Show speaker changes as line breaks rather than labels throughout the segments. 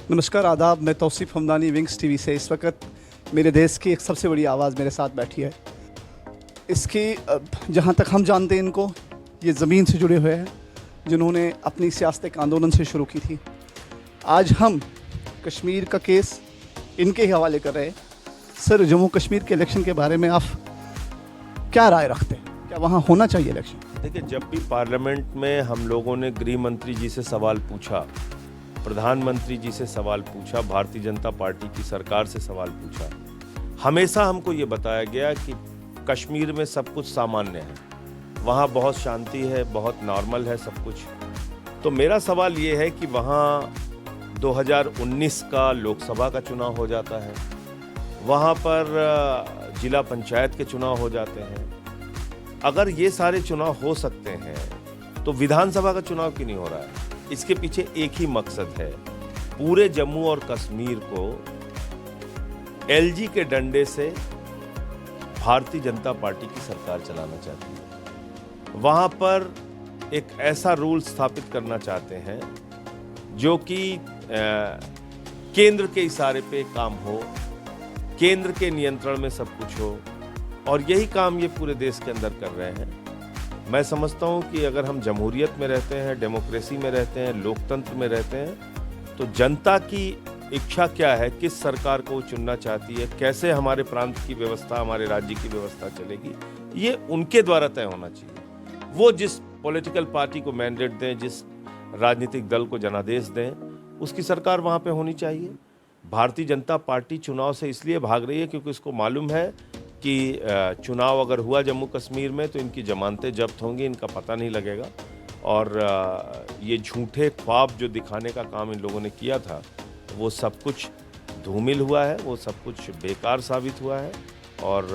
नमस्कार आदाब, मैं तौसीफ़ हमदानी विंग्स टीवी से। इस वक्त मेरे देश की एक सबसे बड़ी आवाज़ मेरे साथ बैठी है। इसकी जहाँ तक हम जानते हैं इनको, ये ज़मीन से जुड़े हुए हैं जिन्होंने अपनी सियासत एक आंदोलन से शुरू की थी। आज हम कश्मीर का केस इनके ही हवाले कर रहे हैं। सर, जम्मू कश्मीर के इलेक्शन के बारे में आप क्या राय रखते हैं? क्या वहाँ होना चाहिए इलेक्शन?
देखिए, जब भी पार्लियामेंट में हम लोगों ने गृह मंत्री जी से सवाल पूछा, प्रधानमंत्री जी से सवाल पूछा, भारतीय जनता पार्टी की सरकार से सवाल पूछा, हमेशा हमको ये बताया गया कि कश्मीर में सब कुछ सामान्य है, वहाँ बहुत शांति है, बहुत नॉर्मल है सब कुछ। तो मेरा सवाल ये है कि वहाँ 2019 का लोकसभा का चुनाव हो जाता है, वहाँ पर जिला पंचायत के चुनाव हो जाते हैं। अगर ये सारे चुनाव हो सकते हैं तो विधानसभा का चुनाव क्यों नहीं हो रहा है? इसके पीछे एक ही मकसद है, पूरे जम्मू और कश्मीर को एलजी के डंडे से भारतीय जनता पार्टी की सरकार चलाना चाहती है। वहां पर एक ऐसा रूल स्थापित करना चाहते हैं जो कि केंद्र के इशारे पे काम हो, केंद्र के नियंत्रण में सब कुछ हो, और यही काम ये पूरे देश के अंदर कर रहे हैं। मैं समझता हूँ कि अगर हम जमहूरियत में रहते हैं, डेमोक्रेसी में रहते हैं, लोकतंत्र में रहते हैं, तो जनता की इच्छा क्या है, किस सरकार को चुनना चाहती है, कैसे हमारे प्रांत की व्यवस्था, हमारे राज्य की व्यवस्था चलेगी, ये उनके द्वारा तय होना चाहिए। वो जिस पॉलिटिकल पार्टी को मैंडेट दें, जिस राजनीतिक दल को जनादेश दें, उसकी सरकार वहाँ पे होनी चाहिए। भारतीय जनता पार्टी चुनाव से इसलिए भाग रही है क्योंकि उसको मालूम है कि चुनाव अगर हुआ जम्मू कश्मीर में तो इनकी जमानतें जब्त होंगी, इनका पता नहीं लगेगा, और ये झूठे ख्वाब जो दिखाने का काम इन लोगों ने किया था वो सब कुछ धूमिल हुआ है, वो सब कुछ बेकार साबित हुआ है। और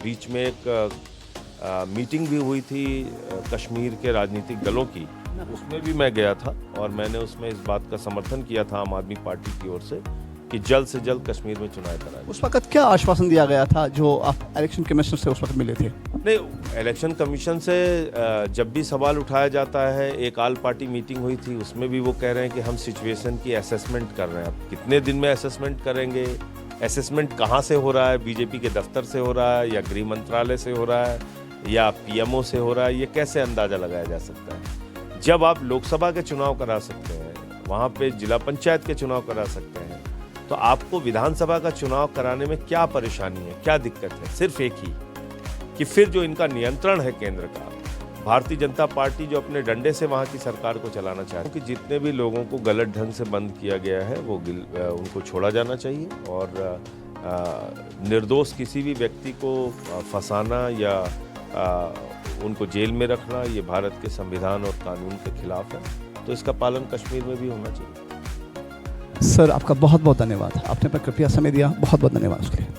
बीच में एक मीटिंग भी हुई थी कश्मीर के राजनीतिक दलों की, उसमें भी मैं गया था और मैंने उसमें इस बात का समर्थन किया था आम आदमी पार्टी की ओर से कि जल्द से जल्द कश्मीर में चुनाव कराए।
उस वक्त क्या आश्वासन दिया गया था जो आप इलेक्शन कमीशन से उस वक्त मिले थे?
नहीं, इलेक्शन कमीशन से जब भी सवाल उठाया जाता है, एक आल पार्टी मीटिंग हुई थी, उसमें भी वो कह रहे हैं कि हम सिचुएशन की असेसमेंट कर रहे हैं। अब कितने दिन में असेसमेंट करेंगे? असेसमेंट कहाँ से हो रहा है? बीजेपी के दफ्तर से हो रहा है या गृह मंत्रालय से हो रहा है या पीएमओ से हो रहा है? ये कैसे अंदाज़ा लगाया जा सकता है? जब आप लोकसभा के चुनाव करा सकते हैं, वहाँ पे जिला पंचायत के चुनाव करा सकते हैं, तो आपको विधानसभा का चुनाव कराने में क्या परेशानी है, क्या दिक्कत है? सिर्फ एक ही कि फिर जो इनका नियंत्रण है केंद्र का, भारतीय जनता पार्टी जो अपने डंडे से वहाँ की सरकार को चलाना चाहती है, कि जितने भी लोगों को गलत ढंग से बंद किया गया है वो उनको छोड़ा जाना चाहिए, और निर्दोष किसी भी व्यक्ति को फंसाना या उनको जेल में रखना, ये भारत के संविधान और कानून के खिलाफ है। तो इसका पालन कश्मीर में भी होना चाहिए।
सर, आपका बहुत बहुत धन्यवाद। आपने पर कृपया समय दिया, बहुत बहुत धन्यवाद उसके लिए।